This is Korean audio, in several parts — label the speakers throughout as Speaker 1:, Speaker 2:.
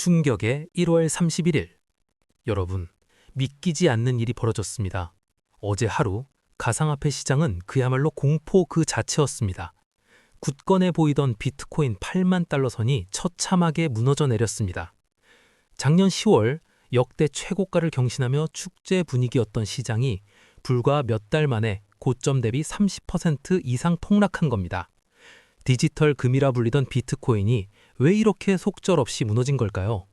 Speaker 1: 충격의 1월 31일. 여러분, 믿기지 않는 일이 벌어졌습니다. 어제 하루 가상화폐 시장은 그야말로 공포 그 자체였습니다. 굳건해 보이던 비트코인 8만 달러 선이 처참하게 무너져 내렸습니다. 작년 10월 역대 최고가를 경신하며 축제 분위기였던 시장이 불과 몇 달 만에 고점 대비 30% 이상 폭락한 겁니다. 디지털 금이라 불리던 비트코인이 왜 이렇게 속절없이 무너진 걸까요?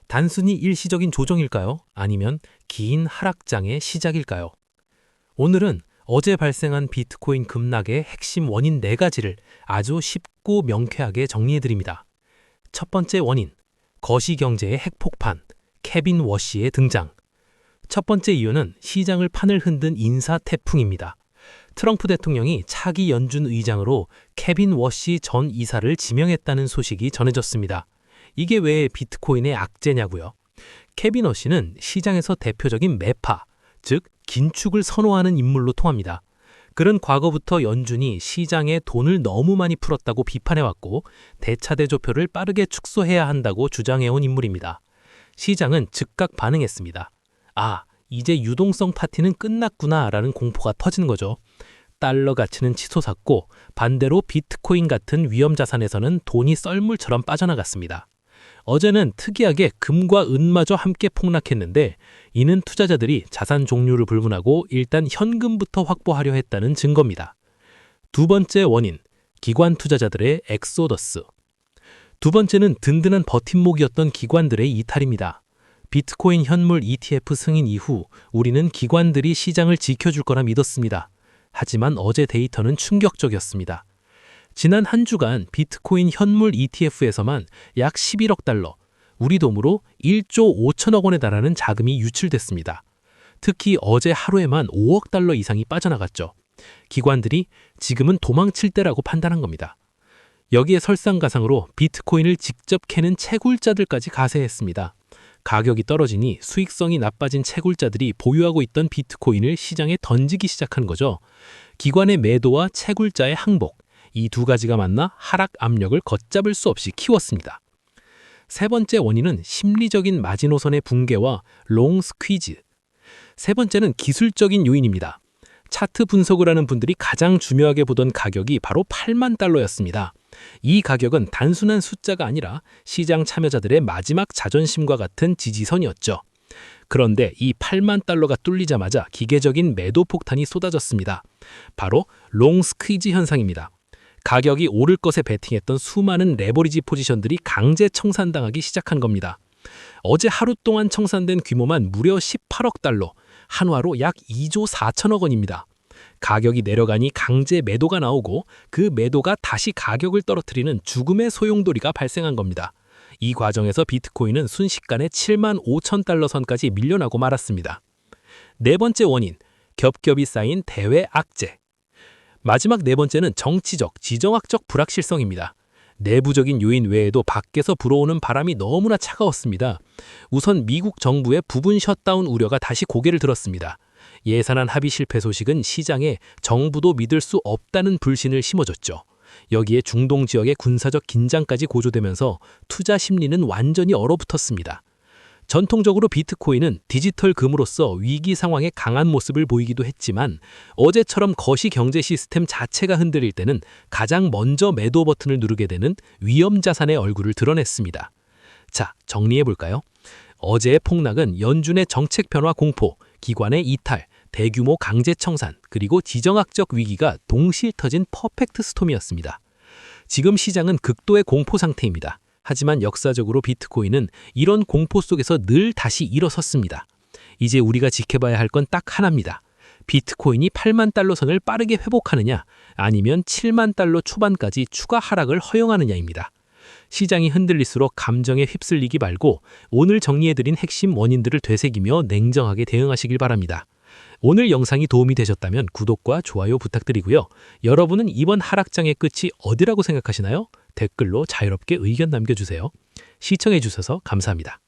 Speaker 1: 단순히 일시적인 조정일까요? 아니면 긴 하락장의 시작일까요? 오늘은 어제 발생한 비트코인 급락의 핵심 원인 4가지를 아주 쉽고 명쾌하게 정리해드립니다. 첫 번째 원인, 거시경제의 핵폭판, 케빈 워시의 등장. 첫 번째 이유는 시장을 판을 흔든 인사 태풍입니다. 트럼프 대통령이 차기 연준 의장으로 케빈 워시 전 이사를 지명했다는 소식이 전해졌습니다. 이게 왜 비트코인의 악재냐고요? 케빈 워시는 시장에서 대표적인 매파, 즉 긴축을 선호하는 인물로 통합니다. 그는 과거부터 연준이 시장에 돈을 너무 많이 풀었다고 비판해왔고 대차대조표를 빠르게 축소해야 한다고 주장해온 인물입니다. 시장은 즉각 반응했습니다. 아, 이제 유동성 파티는 끝났구나라는 공포가 터진 거죠. 달러 가치는 치솟았고 반대로 비트코인 같은 위험 자산에서는 돈이 썰물처럼 빠져나갔습니다. 어제는 특이하게 금과 은마저 함께 폭락했는데 이는 투자자들이 자산 종류를 불문하고 일단 현금부터 확보하려 했다는 증거입니다. 두 번째 원인, 기관 투자자들의 엑소더스. 두 번째는 든든한 버팀목이었던 기관들의 이탈입니다. 비트코인 현물 ETF 승인 이후 우리는 기관들이 시장을 지켜줄 거라 믿었습니다. 하지만 어제 데이터는 충격적이었습니다. 지난 한 주간 비트코인 현물 ETF에서만 약 11억 달러, 우리 돈으로 1조 5천억 원에 달하는 자금이 유출됐습니다. 특히 어제 하루에만 5억 달러 이상이 빠져나갔죠. 기관들이 지금은 도망칠 때라고 판단한 겁니다. 여기에 설상가상으로 비트코인을 직접 캐는 채굴자들까지 가세했습니다. 가격이 떨어지니 수익성이 나빠진 채굴자들이 보유하고 있던 비트코인을 시장에 던지기 시작한 거죠. 기관의 매도와 채굴자의 항복, 이 두 가지가 만나 하락 압력을 걷잡을 수 없이 키웠습니다. 세 번째 원인은 심리적인 마지노선의 붕괴와 롱 스퀴즈. 세 번째는 기술적인 요인입니다. 차트 분석을 하는 분들이 가장 중요하게 보던 가격이 바로 8만 달러였습니다. 이 가격은 단순한 숫자가 아니라 시장 참여자들의 마지막 자존심과 같은 지지선이었죠. 그런데 이 8만 달러가 뚫리자마자 기계적인 매도 폭탄이 쏟아졌습니다. 바로 롱 스퀴즈 현상입니다. 가격이 오를 것에 베팅했던 수많은 레버리지 포지션들이 강제 청산당하기 시작한 겁니다. 어제 하루 동안 청산된 규모만 무려 18억 달러, 한화로 약 2조 4천억 원입니다. 가격이 내려가니 강제 매도가 나오고 그 매도가 다시 가격을 떨어뜨리는 죽음의 소용돌이가 발생한 겁니다. 이 과정에서 비트코인은 순식간에 7만 5천 달러 선까지 밀려나고 말았습니다. 네 번째 원인, 겹겹이 쌓인 대외 악재. 마지막 네 번째는 정치적, 지정학적 불확실성입니다. 내부적인 요인 외에도 밖에서 불어오는 바람이 너무나 차가웠습니다. 우선 미국 정부의 부분 셧다운 우려가 다시 고개를 들었습니다. 예산안 합의 실패 소식은 시장에 정부도 믿을 수 없다는 불신을 심어줬죠. 여기에 중동 지역의 군사적 긴장까지 고조되면서 투자 심리는 완전히 얼어붙었습니다. 전통적으로 비트코인은 디지털 금으로서 위기 상황에 강한 모습을 보이기도 했지만 어제처럼 거시 경제 시스템 자체가 흔들릴 때는 가장 먼저 매도 버튼을 누르게 되는 위험 자산의 얼굴을 드러냈습니다. 자, 정리해볼까요? 어제의 폭락은 연준의 정책 변화 공포, 기관의 이탈, 대규모 강제 청산, 그리고 지정학적 위기가 동시에 터진 퍼펙트 스톰이었습니다. 지금 시장은 극도의 공포 상태입니다. 하지만 역사적으로 비트코인은 이런 공포 속에서 늘 다시 일어섰습니다. 이제 우리가 지켜봐야 할 건 딱 하나입니다. 비트코인이 8만 달러 선을 빠르게 회복하느냐, 아니면 7만 달러 초반까지 추가 하락을 허용하느냐입니다. 시장이 흔들릴수록 감정에 휩쓸리기 말고 오늘 정리해드린 핵심 원인들을 되새기며 냉정하게 대응하시길 바랍니다. 오늘 영상이 도움이 되셨다면 구독과 좋아요 부탁드리고요. 여러분은 이번 하락장의 끝이 어디라고 생각하시나요? 댓글로 자유롭게 의견 남겨주세요. 시청해주셔서 감사합니다.